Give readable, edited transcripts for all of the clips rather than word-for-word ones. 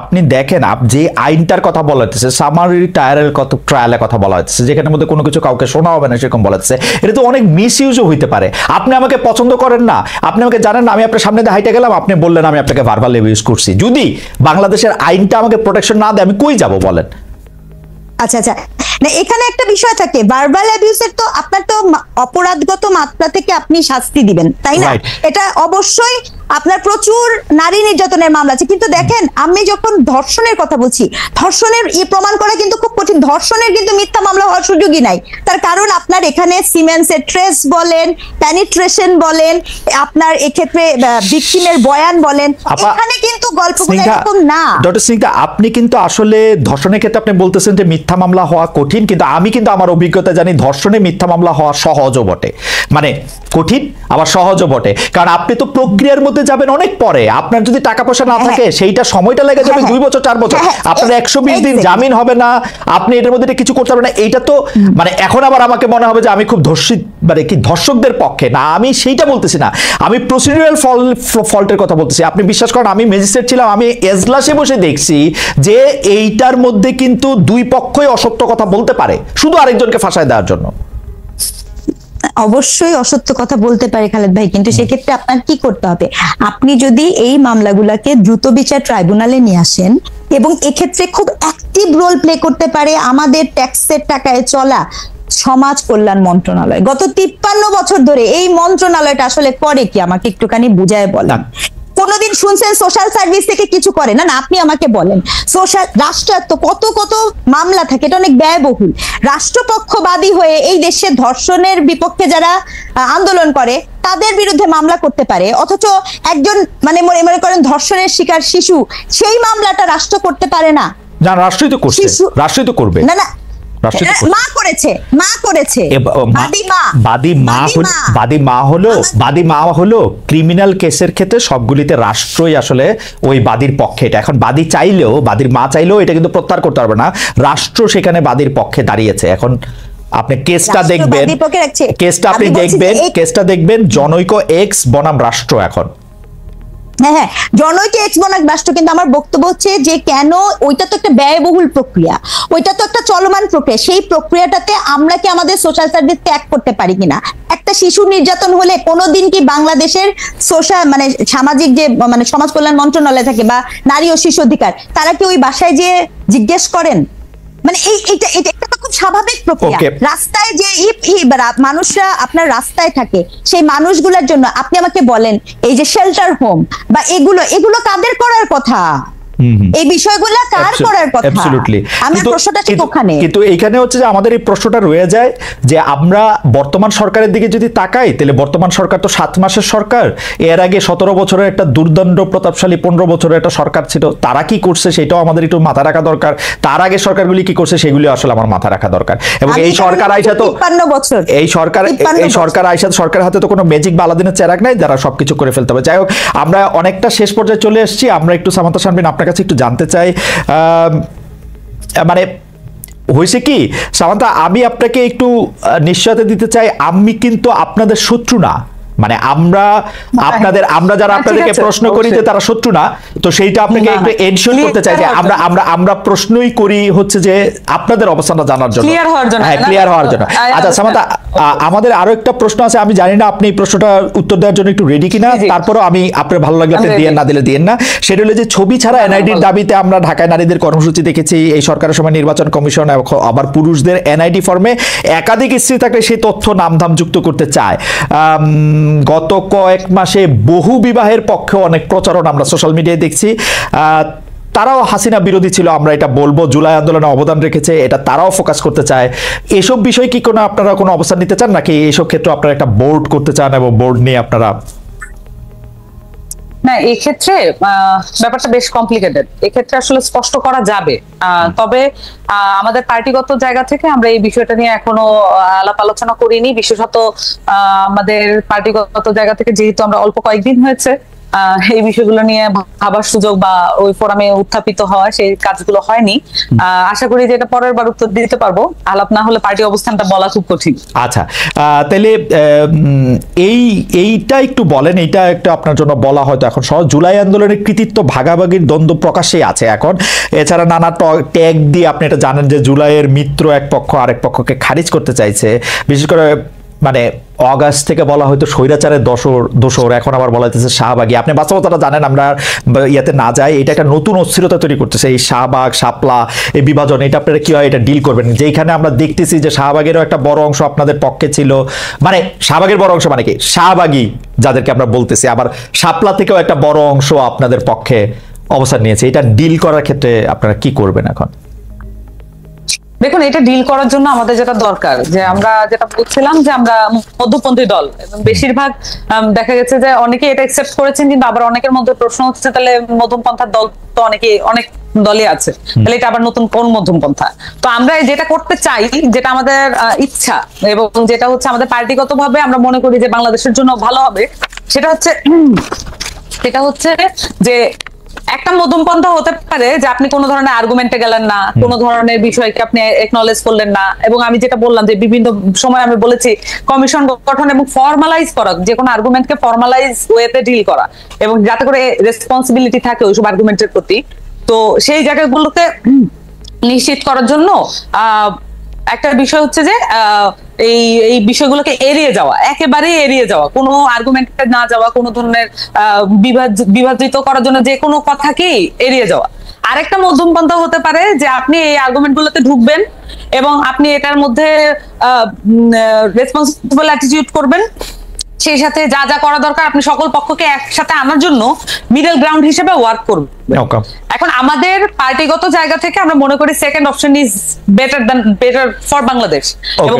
আপনি দেখেন যে আইনটার কথা বলা হচ্ছে, সামারি ট্রায়ালের কথা বলা হচ্ছে, যেখানে মধ্যে কোনো কিছু কাউকে শোনা হবে না সেরকম বলা হচ্ছে, এটা তো অনেক মিস ইউজও হইতে পারে। আপনি আমাকে পছন্দ করেন না, আপনি আমাকে জানেন না, আমি আপনার সামনে দিয়ে হাইটে গেলাম, আপনি বললেন আমি আপনাকে ভার্বাল অ্যাবিউজ করছি। যদি বাংলাদেশের আইনটা আমাকে প্রোটেকশন না দেয় আমি কই যাব বলেন? আচ্ছা আচ্ছা, না এখানে একটা বিষয় থাকে, ভার্বাল অ্যাবিউজের তো আপনার তো অপরাধগত মাত্রা থেকে আপনি শাস্তি দিবেন, তাই না? এটা অবশ্যই আপনার প্রচুর নারী নির্যাতনের মামলা আছে, কিন্তু দেখেন আমি যখন ধর্ষণের কথা বলছি, ধর্ষণের প্রমাণ করা কিন্তু খুব কঠিন। ধর্ষণের কিন্তু মিথ্যা মামলা হওয়ার সুযোগই নাই, তার কারণ আপনার এখানে সিমেন্সের ট্রেস বলেন, প্যানিট্রেশন বলেন, আপনার এক্ষেত্রে ভিকটিমের বয়ান বলেন, এখানে কিন্তু গল্পগুলো এরকম না। ডক্টর স্নিগ্ধা, আপনি কিন্তু আসলে ধর্ষণের ক্ষেত্রে আপনি বলতেছেন যে মিথ্যা মামলা হওয়া কঠিন, কিন্তু আমি কিন্তু আমার অভিজ্ঞতা জানি ধর্ষণে মিথ্যা মামলা হওয়া সহজও বটে, মানে কঠিন আবার সহজও বটে। কারণ আপনি তো প্রক্রিয়ার মধ্যে যাবেন অনেক পরে, আপনার যদি টাকা পয়সা না থাকে সেইটা সময়টা লেগে যাবে 2 বছর 4 বছর, আপনার 120 দিন জামিন হবে না, আপনি এটার মধ্যে কিছু করতে পারবেন না। এইটা তো মানে এখন আবার আমাকে মনে হবে যে আমি খুব মানে কি ধর্ষকদের পক্ষে না, আমি সেইটা বলতেছি না, আমি প্রসিডিউরাল ফল্টের কথা বলতেছি। আপনি বিশ্বাস করেন আমি ম্যাজিস্ট্রেট ছিলাম, আমি এজলাসে বসে দেখছি যে এইটার মধ্যে কিন্তু দুই পক্ষই অসত্য কথা বলতে পারে শুধু আরেকজনকে ফাঁসায় দেওয়ার জন্য। অবশ্যই অসত্য কথা বলতে পারে খালেদ ভাই, কিন্তু সেক্ষেত্রে আপনার কি করতে হবে, আপনি যদি এই মামলাগুলোকে দ্রুত বিচার ট্রাইব্যুনালে নিয়ে আসেন, এবং এক্ষেত্রে খুব অ্যাক্টিভ রোল প্লে করতে পারে আমাদের ট্যাক্সের টাকায় চলা সমাজ কল্যাণ মন্ত্রণালয়। গত 53 বছর ধরে এই মন্ত্রণালয়টা আসলে করে কি আমাকে একটুখানি বুঝায় বলেন। কোনদিন শুনছেন সোশ্যাল সার্ভিস থেকে কিছু করে? না না, আপনি আমাকে বলেন। সোশ্যাল রাষ্ট্রায়ত্ত কত কত মামলা থাকে, এটা অনেক ব্যয়বহুল। রাষ্ট্রপক্ষবাদী হয়ে এই দেশে ধর্ষণের বিপক্ষে যারা আন্দোলন করে তাদের বিরুদ্ধে মামলা করতে পারে, অথচ একজন মানে মনে করেন ধর্ষণের শিকার শিশু, সেই মামলাটা রাষ্ট্র করতে পারে না। না, রাষ্ট্রই তো করছে, রাষ্ট্রই তো করবে। না না, মা করেছে, বাদী মা হলো ক্রিমিনাল কেসের ক্ষেত্রে সবগুলিতে রাষ্ট্রই আসলে ওই বাদীর পক্ষে। এটা এখন বাদী চাইলেও, বাদীর মা চাইলেও এটা কিন্তু প্রত্যাহার করতে পারবে না, রাষ্ট্র সেখানে বাদীর পক্ষে দাঁড়িয়েছে। এখন আপনি কেসটা দেখবেন জনৈক এক্স বনাম রাষ্ট্র। এখন হ্যাঁ, জনৈক এক্স বনাম রাষ্ট্র, কিন্তু আমার বক্তব্য হচ্ছে যে কেন ওইটা তো একটা ব্যয়বহুল প্রক্রিয়া, ওইটা তো একটা চলমান প্রক্রিয়া, সেই প্রক্রিয়াটাতে আমরা কি আমাদের সোশ্যাল সার্ভিস ত্যাগ করতে পারি কিনা? একটা শিশু নির্যাতন হলে কোনোদিন কি বাংলাদেশের সোশ্যাল মানে সামাজিক যে মানে সমাজ কল্যাণ মন্ত্রণালয় থাকে বা নারী ও শিশু অধিকার, তারা কি ওই বাসায় যে জিজ্ঞেস করেন? মানে এটা একটা খুব স্বাভাবিক প্রক্রিয়া। রাস্তায় যে মানুষরা আপনার রাস্তায় থাকে, সেই মানুষগুলোর জন্য আপনি আমাকে বলেন এই যে শেল্টার হোম বা এগুলো কাদের করার কথা? এই বিষয়গুলো কার করার কথা? আমি প্রশ্নটা ঠিক ওখানে। কিন্তু এইখানে হচ্ছে যে আমাদের এই প্রশ্নটা রয়ে যায় যে আমরা বর্তমান সরকারের দিকে যদি তাকাই, তাহলে বর্তমান সরকার তো 7 মাসের সরকার, এর আগে 17 বছরের একটা দুর্দণ্ড প্রতাপশালী 15 বছরের একটা সরকার ছিল, তারা কি করছে সেটাও আমাদের একটু মাথা রাখা দরকার। তার আগে সরকারগুলি কি করছে সেগুলি আসলে আমার মাথা রাখা দরকার। এবং এই সরকার আইসা তো এই সরকার আইসা সরকারের হাতে তো কোনো ম্যাজিক বা আলাদিনের চেরাগ নাই যারা সবকিছু করে ফেলতে হবে। যাই হোক, আমরা অনেকটা শেষ পর্যায়ে চলে এসেছি। আমরা একটু সামান্তা শারমিন আপনার কাছে একটু জানতে চাই, মানে হয়েছে কি সামান্তা, আমি আপনাকে একটু নিশ্চয়তা দিতে চাই আমি কিন্তু আপনাদের শত্রু না, মানে আমরা যারা আপনাদেরকে প্রশ্ন করি যে তারা শত্রু না, তো সেইটা আপনাকে একটু এনশিওর করতে চাই যে আমরা প্রশ্নই করি হচ্ছে যে আপনাদের অবস্থানটা জানার জন্য, ক্লিয়ার হওয়ার জন্য। আচ্ছা সামান্তা, আমাদের আরো একটা প্রশ্ন আছে, আমি জানি না আপনি এই প্রশ্নটা উত্তর দেওয়ার জন্য একটু রেডি কিনা, তারপরও আমি আপনার ভালো লাগলে আপনি দিয়েন, না দিলে দিয়েন না। সেটা হলো যে ছবি ছাড়া এনআইডির দাবিতে আমরা ঢাকায় নারীদের কর্মসূচি দেখেছি এই সরকারের সময়। নির্বাচন কমিশন আবার পুরুষদের এনআইডি ফর্মে একাধিক স্ত্রী থাকলে সেই তথ্য নামধাম যুক্ত করতে চায়। গত কয়েক মাসে বহু বিবাহের পক্ষে অনেক প্রচারণ আমরা সোশ্যাল মিডিয়ায় দেখছি। তারাও হাসিনা বিরোধী ছিল, আমরা এটা বলবো, জুলাই আন্দোলনে অবদান রেখেছে, এটা তারাও ফোকাস করতে চায়। এসব বিষয়ে কি কোনো আপনারা কোনো অবস্থান নিতে চান, নাকি এইসব ক্ষেত্রে আপনারা একটা বোর্ড করতে চান এবং বোর্ড নিয়ে আপনারা? না, এই ক্ষেত্রে ব্যাপারটা বেশ কমপ্লিকেটেড, এক্ষেত্রে আসলে স্পষ্ট করা যাবে, তবে আমাদের পার্টিগত জায়গা থেকে আমরা এই বিষয়টা নিয়ে এখনো আলাপ আলোচনা করিনি, বিশেষত আমাদের পার্টিগত জায়গা থেকে যেহেতু আমরা অল্প কয়েকদিন হয়েছে এই বিষয়গুলো নিয়ে ভাবার সুযোগ বা ওই ফোরামে উত্থাপিত হওয়া, সেই কাজগুলো হয়নি। আশা করি যে এটা পরের বার উত্তর দিতে পারবো, আলাপ না হলে পার্টি অবস্থানটা বলা খুব কঠিন। আচ্ছা, তাহলে এইটা একটু বলেন, এইটা একটা আপনার জন্য বলা হয়তো এখন সহজ। জুলাই আন্দোলনের কৃতিত্ব ভাগাভাগির দ্বন্দ্ব প্রকাশ্যেই আছে এখন, এছাড়া নানা ট্যাগ দিয়ে আপনি এটা জানেন যে জুলাইয়ের মিত্র এক পক্ষ আরেক পক্ষকে খারিজ করতে চাইছে, বিশেষ করে মানে অগাস্ট থেকে বলা হয়তো স্বৈরাচারের দোসর, এখন আবার বলা হইতেছে শাহবাগী। আপনি বাস্তবতাটা জানেন, আমরা ইয়াতে না যাই, এটা একটা নতুন অস্থিরতা তৈরি করতেছে এই শাহবাগ শাপলা এই বিভাজন। এটা আপনারা কি হয় এটা ডিল করবেন? যেখানে আমরা দেখতেছি যে শাহবাগেরও একটা বড় অংশ আপনাদের পক্ষে ছিল, মানে শাহবাগের বড় অংশ মানে কি শাহবাগী যাদেরকে আমরা বলতেছি, আবার শাপলা থেকেও একটা বড় অংশ আপনাদের পক্ষে অবস্থান নিয়েছে। এটা ডিল করার ক্ষেত্রে আপনারা কি করবেন এখন? দেখুন, এটা ডিল করার জন্য আমাদের যেটা দরকার, যে আমরা যেটা বলছিলাম যে আমরা মধ্যপন্থী দল, এবং বেশিরভাগ দেখা গেছে যে অনেকে এটা একসেপ্ট করেছেন, কিন্তু আবার অনেকের মধ্যে প্রশ্ন হচ্ছে তাহলে মধ্যমপন্থার দল তো অনেক দলই আছে, তাহলে এটা আবার নতুন কোন মধ্যমপন্থা? তো আমরা যেটা করতে চাই, যেটা আমাদের ইচ্ছা এবং যেটা হচ্ছে আমাদের পার্টিগতভাবে আমরা মনে করি যে বাংলাদেশের জন্য ভালো হবে, সেটা হচ্ছে যে একটা মধ্যমপন্থা হতে পারে যে আপনি কোনো ধরনের আর্গুমেন্টে গেলেন না, কোনো ধরনের বিষয়কে আপনি একনলেজ করলেন না, এবং আমি যেটা বললাম যে বিভিন্ন সময় আমি বলেছি কমিশন গঠন এবং ফর্মালাইজ করা, যে কোনো আর্গুমেন্টকে ফর্মালাইজ ওয়েতে ডিল করা, এবং যাতে করে রেসপন্সিবিলিটি থাকে ওইসব আর্গুমেন্টের প্রতি। তো সেই জায়গাগুলোকে নিশ্চিত করার জন্য একটা বিষয় হচ্ছে যে এই বিষয়গুলোকে একেবারেই এড়িয়ে যাওয়া, কোনো আর্গুমেন্টে না যাওয়া, কোনো ধরনের বিভাজিত করার জন্য যে কোনো কথাকেই এড়িয়ে যাওয়া। আরেকটা মধ্যমপন্থা হতে পারে যে আপনি এই আর্গুমেন্ট গুলোতে ঢুকবেন এবং আপনি এটার মধ্যে রেসপন্সিবল অ্যাটিটিউড করবেন, সেই সাথে যা যা করা দরকার আপনি সকল পক্ষকে একসাথে আনার জন্য মিডল গ্রাউন্ড হিসেবে ওয়ার্ক করবেন। এখন আমাদের পার্টিগত জায়গা থেকে আমরা মনে করি second option is better for Bangladesh. এবং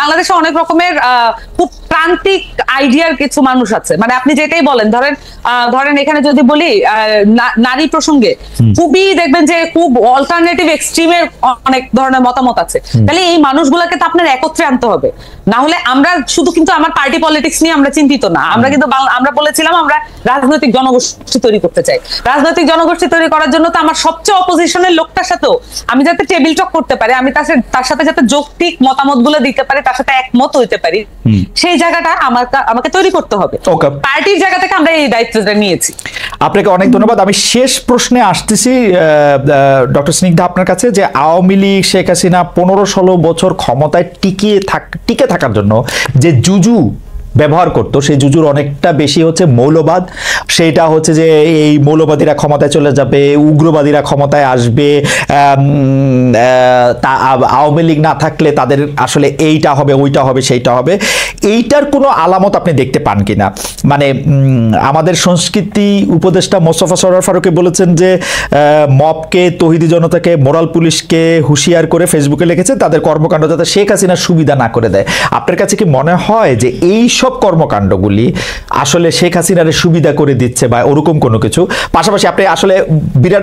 বাংলাদেশে অনেক রকমের খুব প্রান্তিক আইডিয়ার কিছু মানুষ আছে, মানে আপনি যেটাই বলেন, ধরেন এখানে যদি বলি নারী প্রসঙ্গে খুবই দেখবেন যে খুব অল্টারনেটিভ এক্সট্রিমের অনেক ধরনের মতামত আছে। তাহলে এই মানুষগুলোকে তো আপনার একত্রে আনতে হবে, না হলে আমরা শুধু কিন্তু আমার পার্টি পলিটিক্স নিয়ে আমরা চিন্তিত না, আমরা কিন্তু আমরা বলেছিলাম আমরা রাজনৈতিক জনগোষ্ঠী তৈরি করতে চাই। রাজনৈতিক জনগোষ্ঠী তৈরি করার জন্য তো আমার সবচেয়ে অপোজিশনের লোকটার সাথেও আমি যাতে টেবিল টক করতে পারি, আমি তার সাথে যাতে যৌক্তিক মতামত গুলো দিতে পারি, তার সাথে একমত হইতে পারি, সেই জায়গাটা আমাকে তৈরি করতে হবে। পার্টির জায়গা থেকে আমরা এই দায়িত্বটা নিয়েছি। আপনাকে অনেক ধন্যবাদ। আমি শেষ প্রশ্নে আসতেছি ডক্টর স্নিগ্ধা আপনার কাছে, যে আওয়ামী লীগ শেখ হাসিনা 15-16 বছর ক্ষমতায় টিকে থাকার জন্য যে জুজু ব্যবহার করতো, সেই জুজুর অনেকটা বেশি হচ্ছে মৌলবাদ। সেইটা হচ্ছে যে এই মৌলবাদীরা ক্ষমতায় চলে যাবে, উগ্রবাদীরা ক্ষমতায় আসবে, আওয়ামী লীগ না থাকলে তাদের আসলে এইটা হবে ওইটা হবে সেইটা হবে। এইটার কোনো আলামত আপনি দেখতে পান কিনা? মানে আমাদের সংস্কৃতি উপদেষ্টা মোস্তফা সরোয়ার ফারুকী বলেছেন যে মবকে, তৌহিদি জনতাকে, মোরাল পুলিশকে হুঁশিয়ার করে ফেসবুকে লিখেছেন তাদের কর্মকাণ্ড যাতে শেখ হাসিনার সুবিধা না করে দেয়। আপনার কাছে কি মনে হয় যে এই সব কর্মকাণ্ডগুলি আসলে শেখ হাসিনার সুবিধা করে দিচ্ছে বা ওরকম কোনো কিছু? পাশাপাশি আপনি আসলে বিরাট